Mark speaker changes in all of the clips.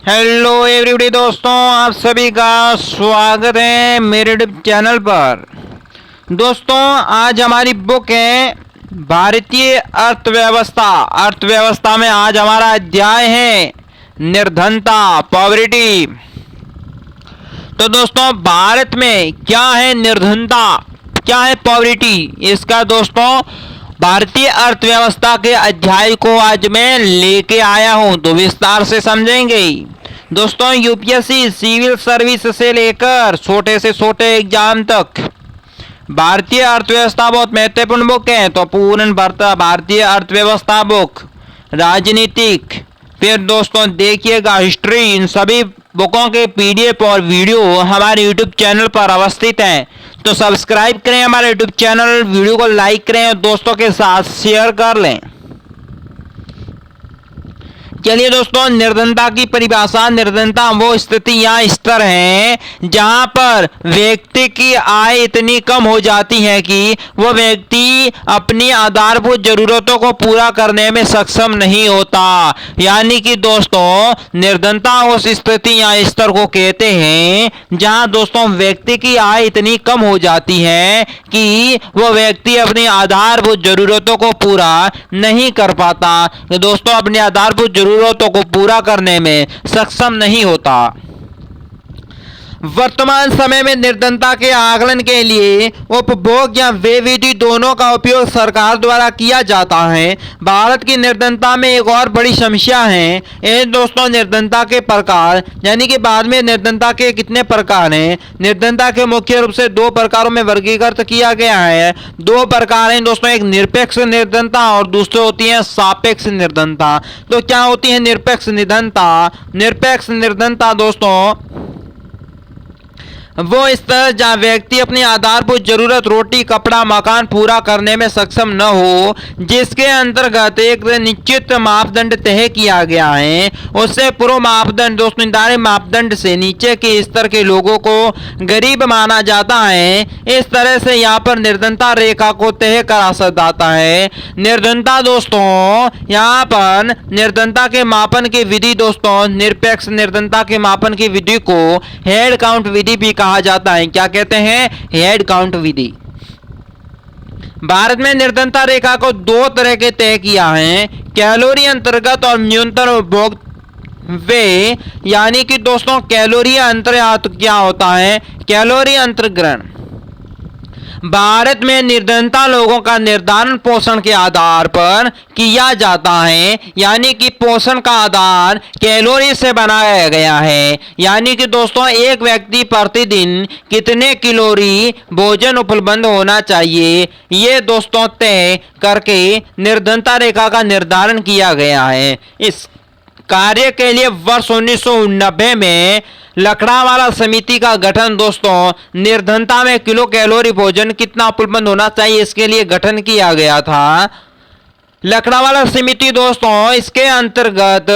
Speaker 1: Hello everybody दोस्तों, आप सभी का स्वागत है मेरे यूट्यूब चैनल पर। दोस्तों, आज हमारी बुक है भारतीय अर्थव्यवस्था। अर्थव्यवस्था में आज हमारा अध्याय है निर्धनता, पॉवर्टी। तो दोस्तों, भारत में क्या है निर्धनता, क्या है पॉवर्टी, इसका दोस्तों भारतीय अर्थव्यवस्था के अध्याय को आज मैं लेके आया हूं, तो विस्तार से समझेंगे। दोस्तों, यूपीएससी सिविल सर्विस से लेकर छोटे से छोटे एग्जाम तक भारतीय अर्थव्यवस्था बहुत महत्वपूर्ण बुक है। तो पूर्ण भारतीय अर्थव्यवस्था बुक, राजनीतिक, फिर दोस्तों देखिएगा हिस्ट्री, इन सभी बुकों के पीडीएफ और वीडियो हमारे यूट्यूब चैनल पर अवस्थित हैं। तो सब्सक्राइब करें हमारे यूट्यूब चैनल, वीडियो को लाइक करें और दोस्तों के साथ शेयर कर लें। चलिए दोस्तों, निर्धनता की परिभाषा। निर्धनता वो स्थिति या स्तर है जहां पर व्यक्ति की आय इतनी कम हो जाती है कि वह व्यक्ति अपनी आधारभूत जरूरतों को पूरा करने में सक्षम नहीं होता। यानी कि दोस्तों, निर्धनता उस स्थिति या स्तर को कहते हैं जहां दोस्तों व्यक्ति की आय इतनी कम हो जाती है कि वह व्यक्ति अपनी आधारभूत जरूरतों को पूरा नहीं कर पाता। तो दोस्तों, अपनी आधारभूत जरूरतों को पूरा करने में सक्षम नहीं होता। वर्तमान समय में निर्धनता के आकलन के लिए उपभोग या व्यय विधि दोनों का उपयोग सरकार द्वारा किया जाता है। भारत की निर्धनता में एक और बड़ी समस्या है दोस्तों निर्धनता के प्रकार, यानी कि बाद में निर्धनता के कितने प्रकार हैं। निर्धनता के मुख्य रूप से दो प्रकारों में वर्गीकृत किया गया है। दो प्रकार हैं दोस्तों, एक निरपेक्ष निर्धनता और दूसरी होती है सापेक्ष निर्धनता। तो क्या होती है निरपेक्ष निर्धनता? निरपेक्ष निर्धनता दोस्तों वो स्तर जहां व्यक्ति अपनी आधारभूत जरूरत रोटी, कपड़ा, मकान पूरा करने में सक्षम न हो, जिसके अंतर्गत एक निश्चित मापदंड तय किया गया है। उससे पूर्व मापदंड दोस्तों निर्धारित मापदंड से नीचे के स्तर के लोगों को गरीब माना जाता है। इस तरह से यहाँ पर निर्धनता रेखा को तय करा जाता है। निर्धनता दोस्तों यहाँ पर निर्धनता के मापन की विधि दोस्तों निरपेक्ष निर्धनता के मापन की विधि को हेड काउंट विधि भी कहा जाता है। क्या कहते हैं? हेड काउंट विधि। भारत में निर्धनता रेखा को दो तरह के तय किया है, कैलोरी अंतर्गत और न्यूनतम उपभोग व्यय। यानी कि दोस्तों कैलोरी अंतर्गत क्या होता है? कैलोरी अंतर्ग्रहण। भारत में निर्धनता लोगों का निर्धारण पोषण के आधार पर किया जाता है, यानी कि पोषण का आधार कैलोरी से बनाया गया है। यानी कि दोस्तों एक व्यक्ति प्रतिदिन कितने कैलोरी भोजन उपलब्ध होना चाहिए, ये दोस्तों तय करके निर्धनता रेखा का निर्धारण किया गया है। इस कार्य के लिए वर्ष 1990 में लकड़ावाला समिति का गठन दोस्तों निर्धनता में किलो कैलोरी भोजन कितना उपलब्ध होना चाहिए इसके लिए गठन किया गया था। लकड़ावाला समिति दोस्तों इसके अंतर्गत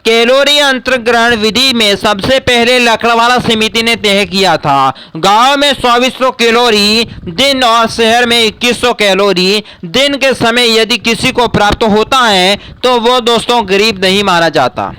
Speaker 1: कैलोरी अंतर्ग्रहण विधि में सबसे पहले लकड़ावाला समिति ने तय किया था। गांव में 2400 कैलोरी दिन और शहर में 2100 कैलोरी दिन के समय यदि किसी को प्राप्त होता है तो वो दोस्तों गरीब नहीं माना जाता।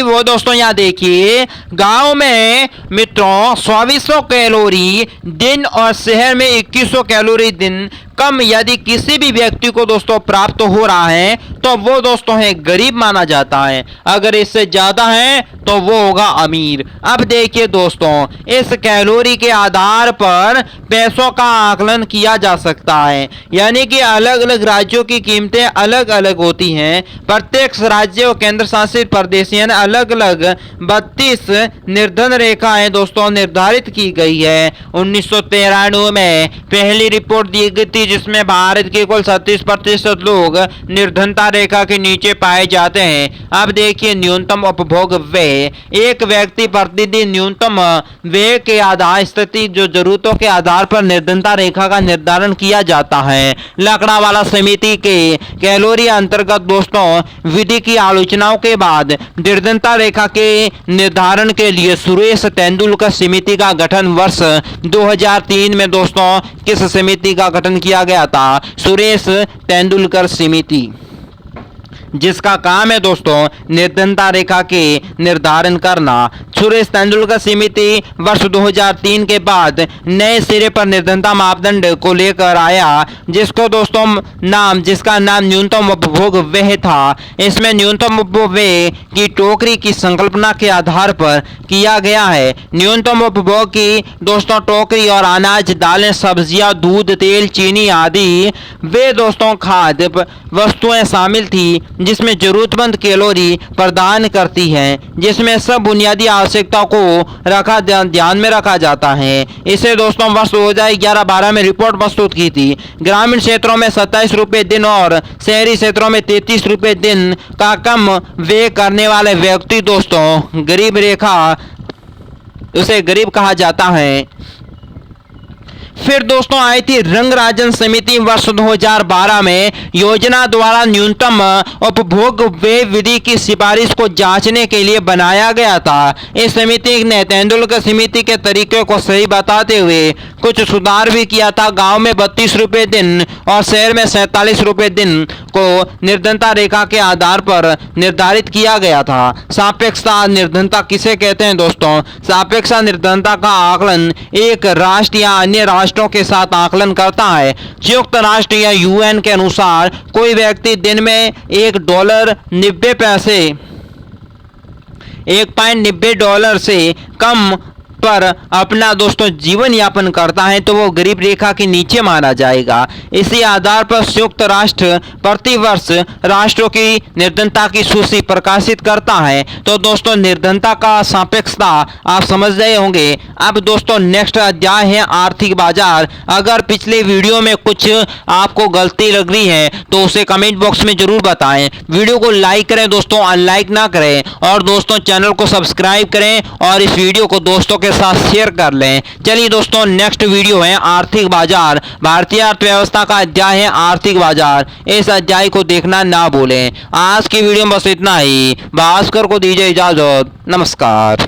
Speaker 1: वो दोस्तों यहाँ देखिए, गांव में मित्रों 2400 कैलोरी दिन और शहर में 2100 कैलोरी दिन कम यदि किसी भी व्यक्ति को दोस्तों प्राप्त हो रहा है तो वो दोस्तों है गरीब माना जाता है। अगर इससे ज्यादा है तो वो होगा अमीर। अब देखिए दोस्तों, इस कैलोरी के आधार पर पैसों का आकलन किया जा सकता है। यानी कि अलग अलग राज्यों की कीमतें अलग अलग होती हैं। प्रत्येक राज्य और केंद्र शासित प्रदेश अलग अलग 32 निर्धन रेखाएं दोस्तों निर्धारित की गई है। 1993 में पहली रिपोर्ट दी गई थी जिसमें भारत के कुल 37% लोग निर्धनता रेखा के नीचे पाए जाते हैं। अब देखिए न्यूनतम उपभोग व्यय। एक व्यक्ति प्रतिदिन न्यूनतम व्यय के आधार स्थिति जो जरूरतों के आधार पर निर्धनता रेखा का निर्धारण किया जाता है। लकड़ावाला समिति के कैलोरी अंतर्गत दोस्तों विधि की आलोचनाओं के बाद निर्धनता रेखा के निर्धारण के लिए सुरेश तेंदुलकर समिति का गठन वर्ष 2003 में दोस्तों किस समिति का गठन किया गया था? सुरेश तेंदुलकर समिति। जिसका काम है दोस्तों निर्धनता रेखा के निर्धारण करना। सुरेश तेंदुलकर समिति वर्ष 2003 के बाद नए सिरे पर निर्धनता मापदंड को लेकर आया, जिसका नाम न्यूनतम उपभोग व्यय था। इसमें न्यूनतम उपभोग व्यय की टोकरी की संकल्पना के आधार पर किया गया है। न्यूनतम उपभोग की दोस्तों टोकरी और अनाज, दालें, सब्जियां, दूध, तेल, चीनी आदि वे दोस्तों खाद्य वस्तुएं शामिल थी जिसमें जरूरतमंद कैलोरी प्रदान करती हैं, जिसमें सब बुनियादी आवश्यकताओं को ध्यान में रखा जाता है। इसे दोस्तों वर्ष 2011-12 में रिपोर्ट प्रस्तुत की थी। ग्रामीण क्षेत्रों में 27 रुपये दिन और शहरी क्षेत्रों में 33 रुपये दिन का कम व्यय करने वाले व्यक्ति दोस्तों गरीब रेखा, उसे गरीब कहा जाता है। फिर दोस्तों आई थी रंगराजन समिति वर्ष 2012 में योजना द्वारा न्यूनतम उपभोग व्यय विधि की सिफारिश को जांचने के लिए बनाया गया था। इस समिति ने तेंदुलकर समिति के तरीके को सही बताते हुए कुछ सुधार भी किया था। गांव में 32 रुपये दिन और शहर में 47 रुपये दिन को निर्धनता रेखा के आधार पर निर्धारित किया गया था। सापेक्षता निर्धनता किसे कहते हैं दोस्तों? सापेक्ष निर्धनता का आकलन एक राष्ट्र या अन्य राष्ट्रों के साथ आकलन करता है। संयुक्त राष्ट्र या यूएन के अनुसार कोई व्यक्ति दिन में $1.90 से कम पर अपना दोस्तों जीवन यापन करता है तो वो गरीब रेखा के नीचे माना जाएगा। इसी आधार पर संयुक्त राष्ट्र प्रतिवर्ष राष्ट्रों की निर्धनता की सूची प्रकाशित करता है। तो दोस्तों निर्धनता का सापेक्षता आप समझ रहे होंगे। अब दोस्तों नेक्स्ट अध्याय है आर्थिक बाजार। अगर पिछले वीडियो में कुछ आपको गलती लग रही है तो उसे कमेंट बॉक्स में जरूर बताएं। वीडियो को लाइक करें दोस्तों, अनलाइक ना करें, और दोस्तों चैनल को सब्सक्राइब करें और इस वीडियो को दोस्तों के साथ शेयर कर लें। चलिए दोस्तों नेक्स्ट वीडियो है आर्थिक बाजार। भारतीय अर्थव्यवस्था का अध्याय है आर्थिक बाजार। इस अध्याय को देखना ना भूलें। आज की वीडियो में बस इतना ही। भास्कर को दीजिए इजाजत। नमस्कार।